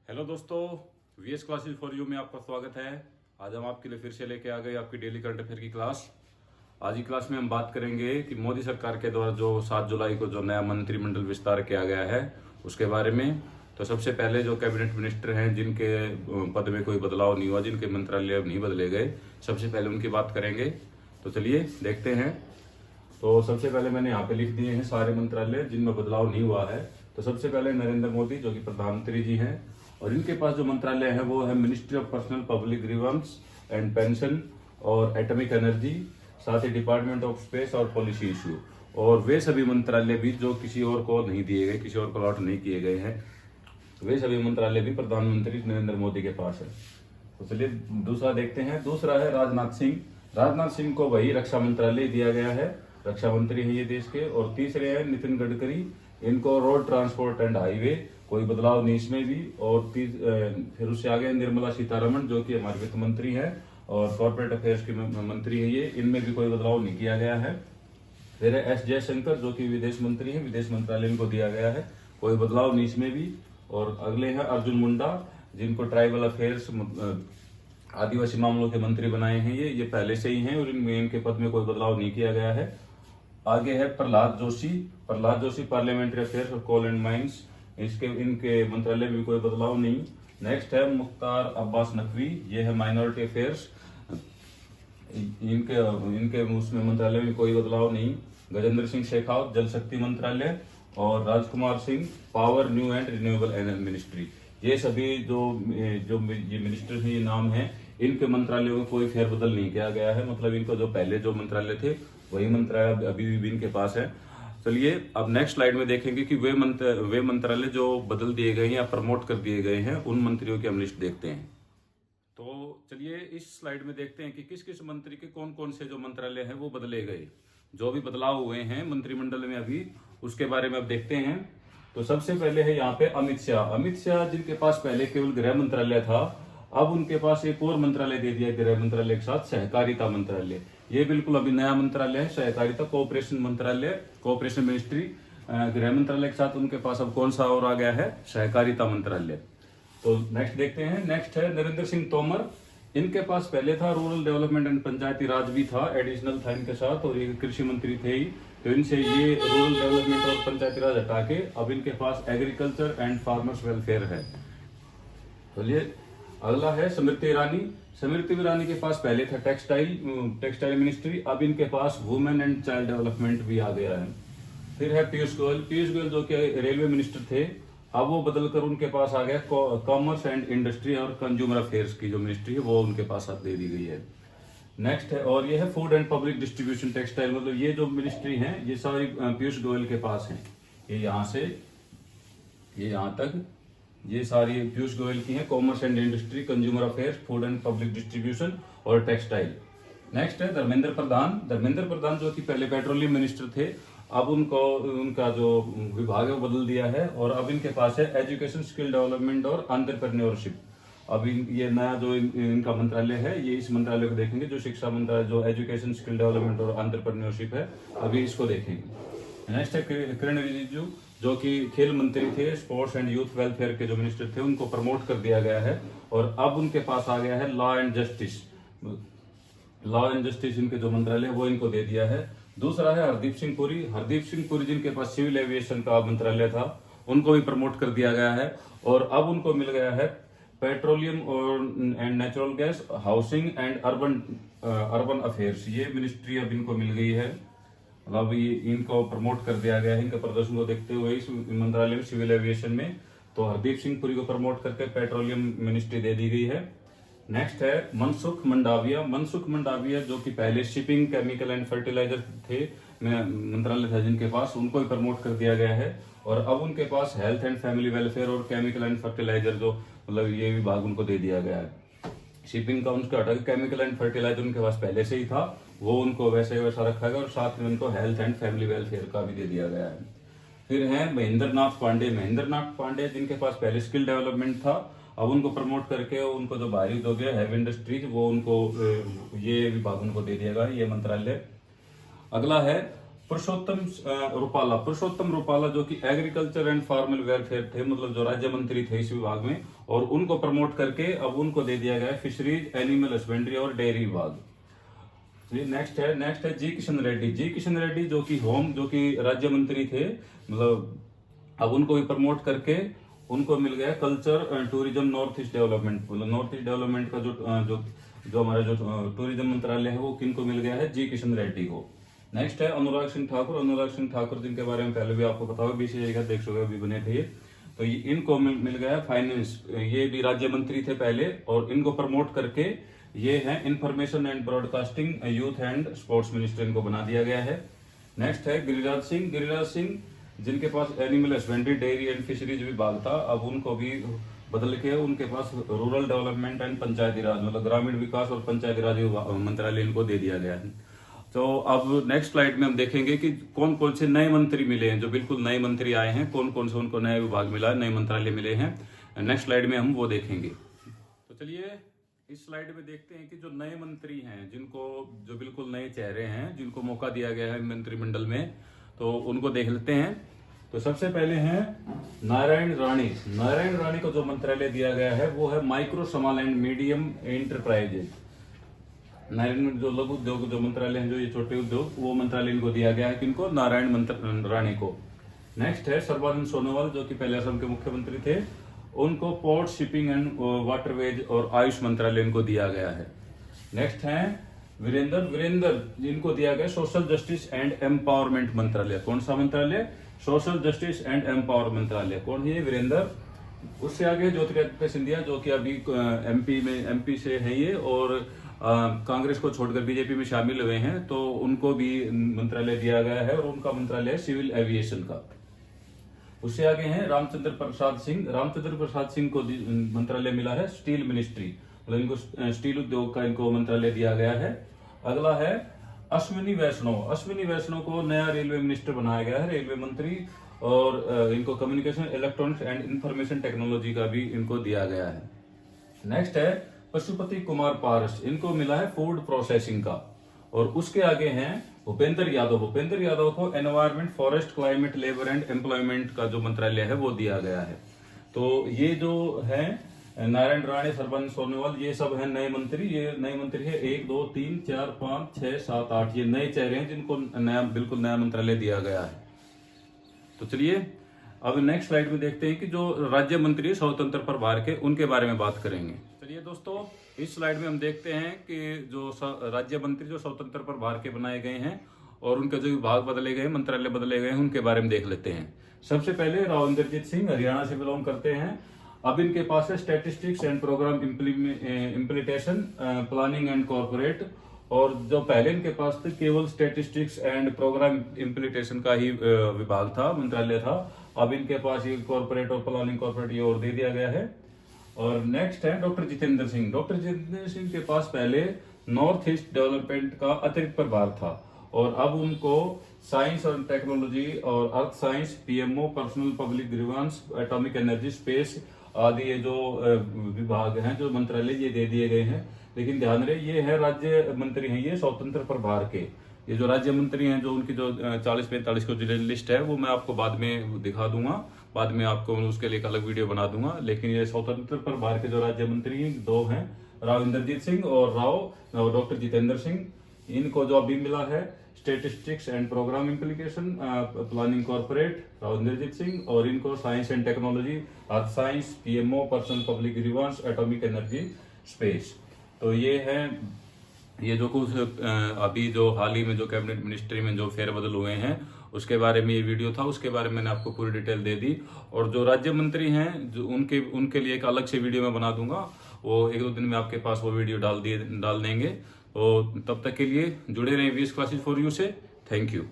Hello दोस्तों, VS classes for you में आपका स्वागत है। आज हम आपके लिए फिर से लेके आ गए आपकी डेली करंट अफेयर की क्लास। आज की क्लास में हम बात करेंगे कि मोदी सरकार के द्वारा जो 7 जुलाई को जो नया मंत्रिमंडल विस्तार किया गया है उसके बारे में। तो सबसे पहले जो कैबिनेट मिनिस्टर हैं जिनके पद में कोई बदलाव नहीं हुआ, जिनके मंत्रालय नहीं बदले गए, सबसे पहले उनकी बात करेंगे। तो चलिए देखते हैं। तो सबसे पहले मैंने यहाँ पे लिख दिए हैं सारे मंत्रालय जिनमें बदलाव नहीं हुआ है। तो सबसे पहले नरेंद्र मोदी जो कि प्रधानमंत्री जी हैं, और इनके पास जो मंत्रालय है वो है ministry of personnel public grievance and pension और एटॉमिक एनर्जी, साथ ही डिपार्टमेंट ऑफ स्पेस और पॉलिसी इश्यू। और वे सभी मंत्रालय भी जो किसी और को नहीं दिए गए, किसी और को अलॉट नहीं किए गए हैं, वे सभी मंत्रालय भी प्रधानमंत्री नरेंद्र मोदी के पास है। तो चलिए दूसरा देखते हैं। दूसरा है राजनाथ सिंह। राजनाथ सिंह को वही रक्षा मंत्रालय दिया गया है, रक्षा मंत्री है ये देश के। और तीसरे हैं नितिन गडकरी, इनको रोड ट्रांसपोर्ट एंड हाईवे, कोई बदलाव नहीं इसमें भी। और फिर उससे आगे निर्मला सीतारमण जो कि हमारे वित्त मंत्री हैं और कॉर्पोरेट अफेयर्स की मंत्री है ये, इनमें भी कोई बदलाव नहीं किया गया है। फिर है एस जयशंकर जो कि विदेश मंत्री है, विदेश मंत्रालय इनको दिया गया है, कोई बदलाव नहीं इसमें भी। और अगले हैं अर्जुन मुंडा, जिनको ट्राइबल अफेयर्स आदिवासी मामलों के मंत्री बनाए हैं ये पहले से ही हैं और इनके पद में कोई बदलाव नहीं किया गया है। आगे है प्रहलाद जोशी पार्लियामेंट्री अफेयर्स और कोल एंड माइंस, इनके मंत्रालय में कोई बदलाव नहीं। नेक्स्ट है मुख्तार अब्बास नकवी, ये है माइनॉरिटी अफेयर्स, इनके उसमें मंत्रालय में कोई बदलाव नहीं। गजेंद्र सिंह शेखावत जल शक्ति मंत्रालय और Rajkumar Singh power new and renewable energy ministry, ये सभी जो ये मिनिस्टर हैं, ये नाम है, इनके मंत्रालयों में कोई फेरबदल नहीं किया गया है। मतलब इनको जो पहले जो मंत्रालय थे वही मंत्रालय अभी भी इनके पास है। चलिए अब नेक्स्ट स्लाइड में देखेंगे कि वे मंत्रालय जो बदल दिए गए हैं या प्रमोट कर दिए गए हैं, उन मंत्रियों की हम लिस्ट देखते हैं। तो चलिए इस स्लाइड में देखते हैं कि किस किस मंत्री के कौन कौन से जो मंत्रालय हैं वो बदले गए, जो भी बदलाव हुए हैं मंत्रिमंडल में अभी, उसके बारे में अब देखते हैं। तो सबसे पहले है यहाँ पे अमित शाह, जिनके पास पहले केवल गृह मंत्रालय था, अब उनके पास एक और मंत्रालय दे दिया गृह मंत्रालय के साथ, सहकारिता मंत्रालय। ये बिल्कुल अभी नया मंत्रालय है, सहकारिता कोऑपरेशन मंत्रालय, कोऑपरेशन मिनिस्ट्री। गृह मंत्रालय के साथ उनके पास अब कौन सा और आ गया है, सहकारिता मंत्रालय। तो नेक्स्ट देखते हैं। नेक्स्ट है नरेंद्र सिंह तोमर, इनके पास पहले था रूरल डेवलपमेंट एंड पंचायती राज भी था, एडिशनल था इनके साथ, और ये कृषि मंत्री थे ही। तो इनसे ये रूरल डेवलपमेंट और पंचायती राज हटा के अब इनके पास एग्रीकल्चर एंड फार्मर्स वेलफेयर है। चलिए अगला है स्मृति ईरानी के पास पहले था टेक्सटाइल मिनिस्ट्री, अब इनके पास वुमेन एंड चाइल्ड डेवलपमेंट भी आ गया है। फिर है पीयूष गोयल जो कि रेलवे मिनिस्टर थे, अब वो बदलकर उनके पास आ गया कॉमर्स एंड इंडस्ट्री और कंज्यूमर अफेयर्स की जो मिनिस्ट्री है वो उनके पास दे दी गई है। नेक्स्ट है, और ये है food and public distribution textile, मतलब ये जो मिनिस्ट्री है ये सारी पीयूष गोयल के पास है। ये यहाँ से ये यहाँ तक ये सारी पीयूष गोयल की है, commerce and industry, consumer affairs, food and public distribution और टेक्सटाइल। नेक्स्ट है धर्मेंद्र प्रधान जो कि पहले पेट्रोलियम मिनिस्टर थे, अब उनका जो विभाग है वो बदल दिया है और अब इनके पास है एजुकेशन, स्किल डेवलपमेंट और एंटरप्रेन्योरशिप। अब ये नया जो इनका मंत्रालय है, ये इस मंत्रालय को देखेंगे, जो शिक्षा मंत्रालय, जो एजुकेशन, स्किल डेवलपमेंट और एंटरप्रेन्योरशिप है, अभी इसको देखेंगे। नेक्स्ट है किरण रिजिजू, जो कि खेल मंत्री थे, स्पोर्ट्स एंड यूथ वेलफेयर के जो मिनिस्टर थे, उनको प्रमोट कर दिया गया है और अब उनके पास आ गया है लॉ एंड जस्टिस, इनके जो मंत्रालय वो इनको दे दिया है। दूसरा है हरदीप सिंह पुरी जिनके पास सिविल एविएशन का मंत्रालय था, उनको भी प्रमोट कर दिया गया है और अब उनको मिल गया है पेट्रोलियम और and natural gas, housing and urban affairs, ये मिनिस्ट्री अब इनको मिल गई है। मतलब ये इनको प्रमोट कर दिया गया है, इनके प्रदर्शन को देखते हुए इस मंत्रालय में, सिविल एविएशन में। तो हरदीप सिंह पुरी को प्रमोट करके पेट्रोलियम मिनिस्ट्री दे दी गई है। नेक्स्ट है मनसुख मंडाविया जो कि पहले शिपिंग, केमिकल एंड फर्टिलाइजर थे, मंत्रालय था जिनके पास, उनको भी प्रमोट कर दिया गया है और अब उनके पास हेल्थ एंड फैमिली वेलफेयर और केमिकल एंड फर्टिलाइजर, जो मतलब ये विभाग उनको दे दिया गया है। शिपिंग का उनका हटा के केमिकल एंड फर्टिलाइजर उनके पास पहले से ही था, वो उनको वैसे वैसा रखा गया और साथ में उनको हेल्थ एंड फैमिली वेलफेयर का भी दे दिया गया है। फिर है महेंद्र नाथ पांडे जिनके पास पहले स्किल डेवलपमेंट था, अब उनको प्रमोट करके उनको जो बाहरी उद्योग है, हैवी इंडस्ट्रीज, वो उनको ये विभाग उनको दे दिया गया, ये मंत्रालय। अगला है पुरुषोत्तम रूपाला जो कि एग्रीकल्चर एंड फार्मल वेलफेयर थे, मतलब जो राज्य मंत्री थे इस विभाग में, और उनको प्रमोट करके अब उनको दे दिया गया है फिशरीज, एनिमल हस्बेंड्री और डेयरी विभाग। नेक्स्ट है जी किशन रेड्डी जो कि राज्य मंत्री थे, मतलब अब उनको भी प्रमोट करके उनको मिल गया culture tourism north east development, मतलब नॉर्थ ईस्ट डेवलपमेंट का जो हमारा जो टूरिज्म मंत्रालय है वो किनको मिल गया है, जी किशन रेड्डी को। नेक्स्ट है अनुराग सिंह ठाकुर जिनके बारे में पहले भी आपको पता होगा, बीसीसीआई का अध्यक्ष भी बने थे, तो इनको मिल गया फाइनेंस, ये भी राज्य मंत्री थे पहले, और इनको प्रमोट करके ये है information and broadcasting, youth and sports minister इनको बना दिया गया है। नेक्स्ट है गिरिराज सिंह जिनके पास animal husbandry, dairy and fisheries विभाग था, अब उनको भी बदल के उनके पास rural development and Panchayati Raj, मतलब ग्रामीण विकास और पंचायती राज मंत्रालय इनको दे दिया गया है। तो अब नेक्स्ट स्लाइड में हम देखेंगे कि कौन कौन से नए मंत्री मिले हैं, जो बिल्कुल नए मंत्री आए हैं, कौन कौन से उनको नए विभाग मिला है, नए मंत्रालय मिले हैं। नेक्स्ट स्लाइड में हम वो देखेंगे। तो चलिए इस स्लाइड में देखते हैं कि जो नए मंत्री हैं, जो बिल्कुल नए चेहरे हैं, जिनको मौका दिया गया है मंत्रिमंडल में, तो उनको देख लेते हैं। तो सबसे पहले हैं नारायण राणी को जो मंत्रालय दिया गया है वो है micro small and medium enterprises. Narayan जो लघु उद्योग जो मंत्रालय है, जो ये छोटे उद्योग, वो मंत्रालय इनको दिया गया है, किनको, नारायण राणी को। नेक्स्ट है सर्बानंद सोनोवाल जो कि पहले असम के मुख्यमंत्री थे, उनको पोर्ट, शिपिंग एंड वाटरवेज और आयुष मंत्रालय इनको दिया गया है। नेक्स्ट है वीरेंद्र जिनको दिया गया सोशल जस्टिस एंड एम्पावरमेंट मंत्रालय। कौन सा मंत्रालय? सोशल जस्टिस एंड एम्पावरमेंट मंत्रालय। कौन है? वीरेंद्र। उससे आगे ज्योतिरादित्य सिंधिया जो कि अभी एमपी से है ये, और कांग्रेस को छोड़कर बीजेपी में शामिल हुए हैं, तो उनको भी मंत्रालय दिया गया है, और उनका मंत्रालय है सिविल एविएशन का। उससे आगे हैं रामचंद्र प्रसाद सिंह को मंत्रालय मिला है स्टील मिनिस्ट्री, मतलब इनको स्टील उद्योग का इनको मंत्रालय दिया गया है। अगला है अश्विनी वैष्णव को नया रेलवे मिनिस्टर बनाया गया है, रेलवे मंत्री, और इनको communication, electronics and information technology का भी इनको दिया गया है। नेक्स्ट है पशुपति कुमार पारस, इनको मिला है फूड प्रोसेसिंग का। और उसके आगे हैं भूपेंद्र यादव को environment, forest, climate, labour and employment का जो मंत्रालय है वो दिया गया है। तो ये जो है नारायण राणी, सर्बानंद सोनोवाल, ये सब है नए मंत्री। ये नए मंत्री है 1 2 3 4 5 6 7 8, ये नए चेहरे हैं जिनको बिल्कुल नया मंत्रालय दिया गया है। तो चलिए अब नेक्स्ट स्लाइड में देखते हैं कि जो राज्य मंत्री स्वतंत्र प्रभार के, उनके बारे में बात करेंगे। चलिए दोस्तों, इस स्लाइड में हम देखते हैं कि जो राज्य मंत्री जो स्वतंत्र प्रभार के बनाए गए हैं और उनके जो विभाग बदले गए, मंत्रालय बदले गए हैं, उनके बारे में देख लेते हैं। सबसे पहले राव इंद्रजीत सिंह हरियाणा से बिलोंग करते हैं। अब इनके पास है statistics and programme implementation, planning and corporate, और जो पहले इनके पास थे केवल स्टैटिस्टिक्स एंड प्रोग्राम इम्प्लीमेंटेशन का ही विभाग था, मंत्रालय था। अब इनके पास ये कॉर्पोरेट और प्लानिंग कॉर्पोरेट ये और दे दिया गया है। और नेक्स्ट है डॉक्टर जितेंद्र सिंह के पास पहले नॉर्थ ईस्ट डेवलपमेंट का अतिरिक्त प्रभार था, और अब उनको साइंस और टेक्नोलॉजी और अर्थ science, PMO, personnel public grievances, atomic energy, space आदि ये जो विभाग हैं, जो मंत्रालय, ये दे दिए गए हैं। लेकिन ध्यान रहे, ये है राज्य मंत्री हैं, ये स्वतंत्र प्रभार के। ये जो राज्य मंत्री हैं, जो उनकी जो 40-45 को जो लिस्ट है, वो मैं आपको बाद में दिखा दूंगा, बाद में आपको उसके लिए एक अलग वीडियो बना दूंगा। लेकिन ये स्वतंत्र प्रभार के जो राज्य मंत्री हैं, 2 हैं, राव इंद्रजीत सिंह और डॉक्टर जितेंद्र सिंह। इनको जो अभी मिला है statistics and programme implication, planning corporate, Rao Inderjit Singh, और इनको science and technology, earth science, PMO, personnel public grievances, atomic energy, space. तो ये है, ये जो कुछ अभी जो हाल ही में जो कैबिनेट मिनिस्ट्री में जो फेरबदल हुए हैं, उसके बारे में ये वीडियो था, उसके बारे में मैंने आपको पूरी डिटेल दे दी। और जो राज्य मंत्री हैं, जो उनके लिए एक अलग से वीडियो मैं बना दूंगा, वो 1-2 दिन में आपके पास वो वीडियो डाल देंगे। तो तब तक के लिए जुड़े रहें वीएस क्लासेस फॉर यू से। Thank you.